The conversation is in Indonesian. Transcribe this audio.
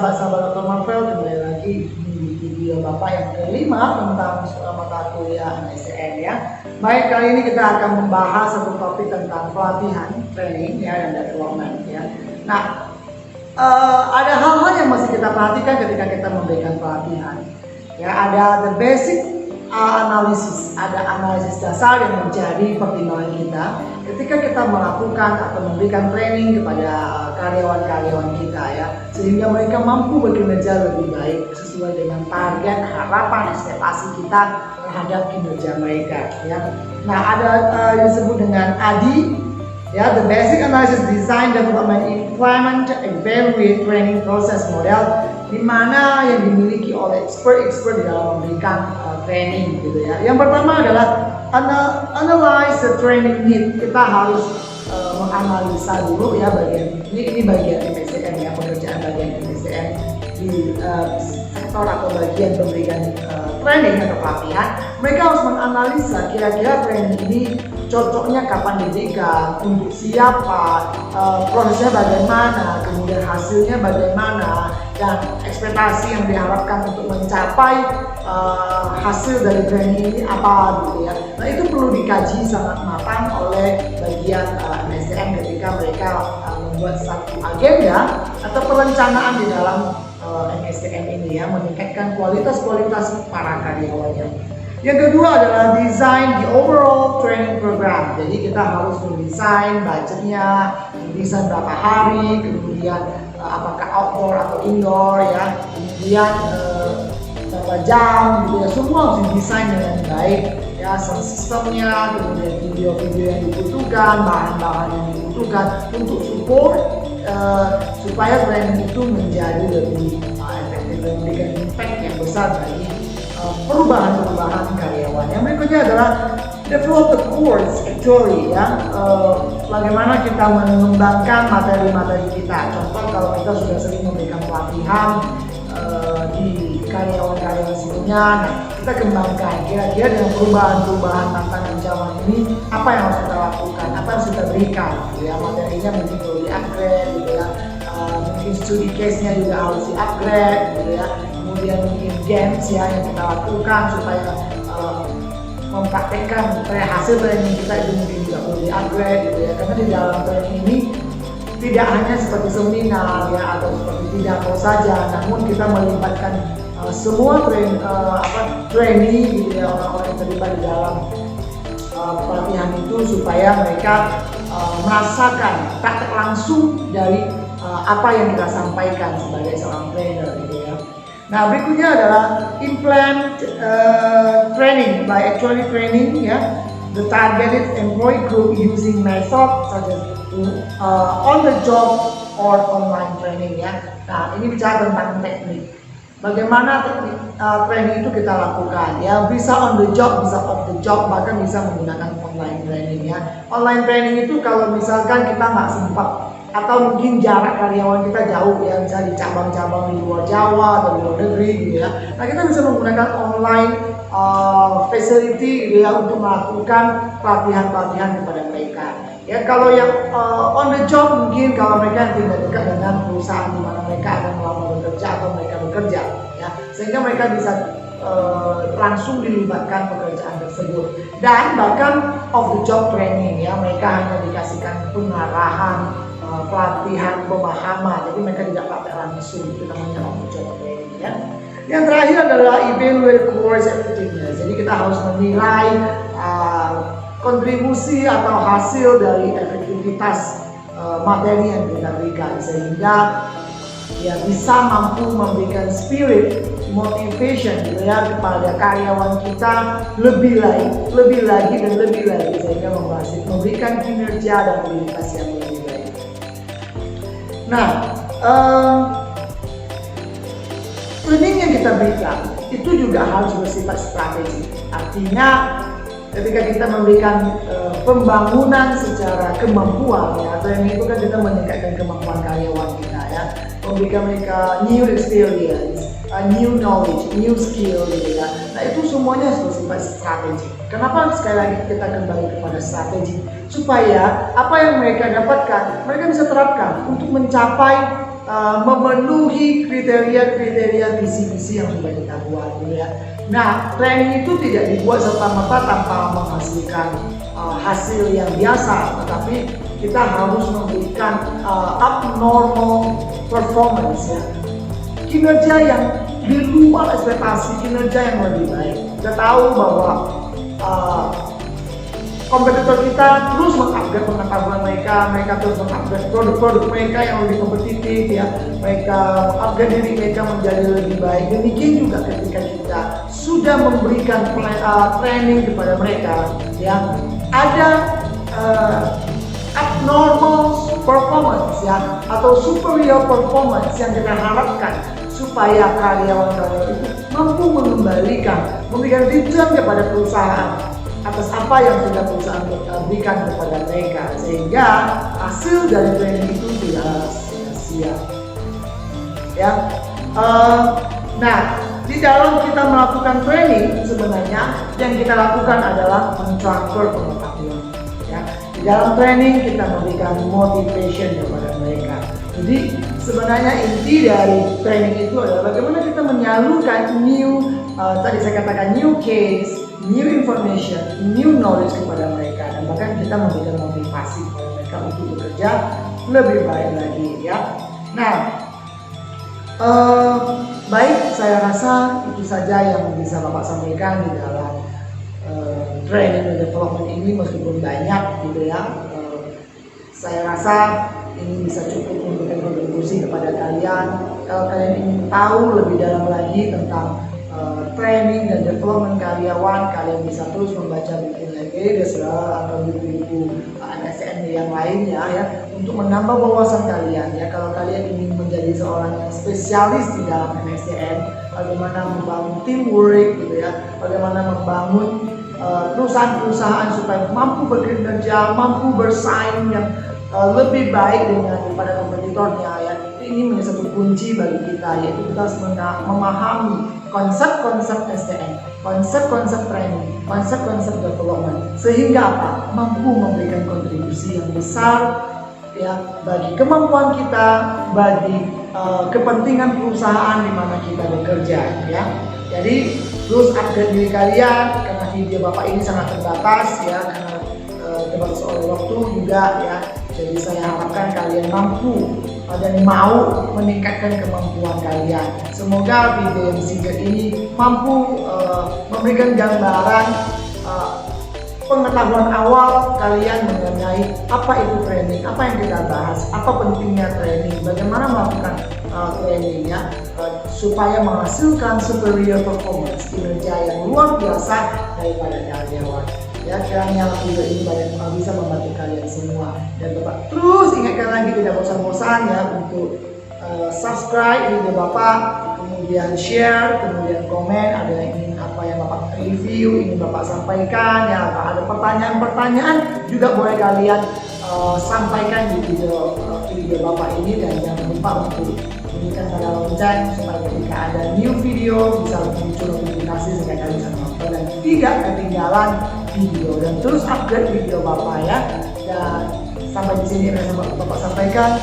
sahabat-sahabat Dr. Marvel, kembali lagi di video Bapak yang kelima tentang mata kuliah MSCN ya. Baik, kali ini kita akan membahas satu topik tentang pelatihan, training ya, dan development ya. Nah, ada hal-hal yang masih kita perhatikan ketika kita memberikan pelatihan. Ya, ada the basic analisis, ada analisis dasar yang menjadi pertimbangan kita ketika kita melakukan atau memberikan training kepada karyawan-karyawan kita ya, sehingga mereka mampu bekerja lebih baik sesuai dengan target, harapan, ekspektasi kita terhadap kinerja mereka ya. Nah, ada disebut dengan ADI ya, the basic analysis, design, development, implement, evaluate, training process model, di mana yang dimiliki oleh expert di dalam memberikan training gitu ya. Yang pertama adalah analyze the training need. Kita harus menganalisa dulu ya bagian ini bagian MSCN ya, pekerjaan bagian MSCN di sektor atau bagian pemberian training atau pelatihan. Mereka harus menganalisa kira-kira training ini cocoknya kapan diberikan, untuk siapa, prosesnya bagaimana, kemudian hasilnya bagaimana, dan ekspektasi yang diharapkan untuk mencapai hasil dari training ini apa gitu ya. Nah, itu perlu dikaji sangat matang oleh bagian MSCN ketika mereka membuat satu agenda atau perencanaan di dalam MSCN ini ya, meningkatkan kualitas para karyawannya. Yang kedua adalah design the overall training program. Jadi kita harus mendesain budgetnya, mendesain berapa hari, kemudian apakah outdoor atau indoor ya, kemudian berapa jam gitu ya, semua harus didesain dengan baik ya, sound systemnya, kemudian video-video yang dibutuhkan, bahan-bahan yang dibutuhkan untuk support supaya training itu menjadi lebih efektif dan memberikan impact yang besar bagi perubahan karyawan. Yang berikutnya adalah develop the course actually ya, bagaimana kita mengembangkan materi-materi kita. Contoh, kalau kita sudah sering memberikan pelatihan di karyawan-karyawan sebelumnya, nah kita kembangkan kira-kira dengan perubahan tantangan zaman ini apa yang harus kita lakukan, apa yang harus kita berikan gitu ya. Materinya mungkin perlu di-upgrade gitu ya, mungkin studi case-nya juga harus di-upgrade gitu ya. Kemudian mungkin games ya yang kita lakukan supaya mempraktekkan hasil training kita itu mungkin juga perlu di-upgrade gitu ya. Karena di dalam training ini tidak hanya seperti seminar ya atau seperti pidato saja, namun kita melibatkan semua trainee gitu ya, orang-orang yang terlibat di dalam pelatihan itu supaya mereka merasakan praktek langsung dari apa yang kita sampaikan sebagai seorang trainer gitu ya. Nah, berikutnya adalah implement training by actually training ya, the targeted employee group using method such as on the job or online training ya. Nah, ini bicara tentang teknik. Bagaimana teknik training itu kita lakukan ya, bisa on the job, bisa off the job, bahkan bisa menggunakan online training ya. Online training itu kalau misalkan kita nggak sempat atau mungkin jarak karyawan kita jauh ya, misalnya di cabang-cabang di luar Jawa atau di luar negeri gitu ya. Nah, kita bisa menggunakan online facility gitu ya untuk melakukan pelatihan kepada mereka. Ya, kalau yang on the job mungkin kalau mereka yang tidak dekat dengan perusahaan di mana mereka akan melamar bekerja atau mereka bekerja ya, sehingga mereka bisa langsung dilibatkan pekerjaan tersebut. Dan bahkan off the job training ya, mereka hanya dikasihkan pengarahan, pelatihan, pemahaman, jadi mereka tidak praktek langsung, itu namanya on the job training ya. Yang terakhir adalah evaluate course effectiveness. Jadi kita harus menilai kontribusi atau hasil dari efektivitas materi yang kita berikan, sehingga ya bisa mampu memberikan spirit, motivation gitu ya kepada karyawan kita lebih lagi sehingga memberikan kinerja dan kualitas yang lebih baik. Nah, training yang kita berikan itu juga harus bersifat strategi. Artinya ketika kita memberikan pembangunan secara kemampuan ya, training itu kan kita meningkatkan kemampuan karyawan kita ya, memberikan mereka new experience, new knowledge, new skill gitu ya. Nah, itu semuanya harus bersifat strategi. Kenapa sekali lagi kita kembali kepada strategi? Supaya apa yang mereka dapatkan mereka bisa terapkan untuk mencapai memenuhi kriteria-kriteria visi-misi yang sudah kita buat gitu ya. Nah, training itu tidak dibuat serta-merta tanpa menghasilkan hasil yang biasa, tetapi kita harus memberikan abnormal performance ya. Kinerja yang di luar ekspektasi, kinerja yang lebih baik. Kita tahu bahwa kompetitor kita terus mengupgrade pengetahuan mereka terus mengupgrade produk-produk mereka yang lebih kompetitif ya, mereka mengupgrade diri mereka menjadi lebih baik. Demikian juga ketika kita sudah memberikan training kepada mereka ya, ada abnormal performance ya, atau superior performance yang kita harapkan supaya karyawan-karyawan itu mampu mengembalikan, memberikan return kepada perusahaan atas apa yang sudah perusahaan berikan kepada mereka, sehingga hasil dari training itu tidak sia-sia. Ya, nah di dalam kita melakukan training sebenarnya yang kita lakukan adalah mentransfer pengetahuan. Ya, di dalam training kita memberikan motivation kepada mereka. Jadi sebenarnya inti dari training itu adalah bagaimana kita menyalurkan tadi saya katakan new case, new information, new knowledge kepada mereka, dan bahkan kita memberikan motivasi kepada mereka untuk bekerja lebih baik lagi ya. Nah, baik, saya rasa itu saja yang bisa Bapak sampaikan di dalam training and development ini, meskipun banyak gitu ya. Saya rasa ini bisa cukup memberikan kontribusi kepada kalian. Kalau kalian ingin tahu lebih dalam lagi tentang training dan development karyawan, kalian bisa terus membaca buku lagi atau buku-buku NSCN yang lainnya ya, untuk menambah wawasan kalian ya. Kalau kalian ingin menjadi seorang yang spesialis di dalam NSCN, bagaimana membangun teamwork gitu ya, bagaimana membangun perusahaan-perusahaan supaya mampu bekerja, mampu bersaing yang lebih baik daripada kompetitornya ya. Ini menjadi satu kunci bagi kita, yaitu kita harus memahami konsep-konsep SDM, konsep-konsep training, konsep-konsep development, sehingga apa? Mampu memberikan kontribusi yang besar ya bagi kemampuan kita, bagi kepentingan perusahaan di mana kita bekerja ya. Jadi terus upgrade diri kalian, karena video Bapak ini sangat terbatas ya, karena terbatas oleh waktu juga ya. Jadi saya harapkan kalian mampu dan mau meningkatkan kemampuan kalian. Semoga video yang singkat ini mampu memberikan gambaran pengetahuan awal kalian mengenai apa itu training, apa yang kita bahas, apa pentingnya training, bagaimana melakukan trainingnya supaya menghasilkan superior performance, kinerja yang luar biasa daripada karyawan. Ya, kiranya video ini banyak bisa membantu kalian semua, dan Bapak terus ingatkan lagi, tidak bosan-bosan ya untuk subscribe video Bapak, kemudian share, kemudian komen, ada yang ingin apa yang Bapak review, ingin Bapak sampaikan ya, ada pertanyaan-pertanyaan juga boleh kalian sampaikan di video Bapak ini, dan jangan lupa untuk bunyikan tanda lonceng supaya ketika ada new video bisa muncul notifikasi sehingga kalian bisa nonton dan tidak ketinggalan video, dan terus upgrade video Bapak ya. Dan sampai di sini yang Bapak sampaikan.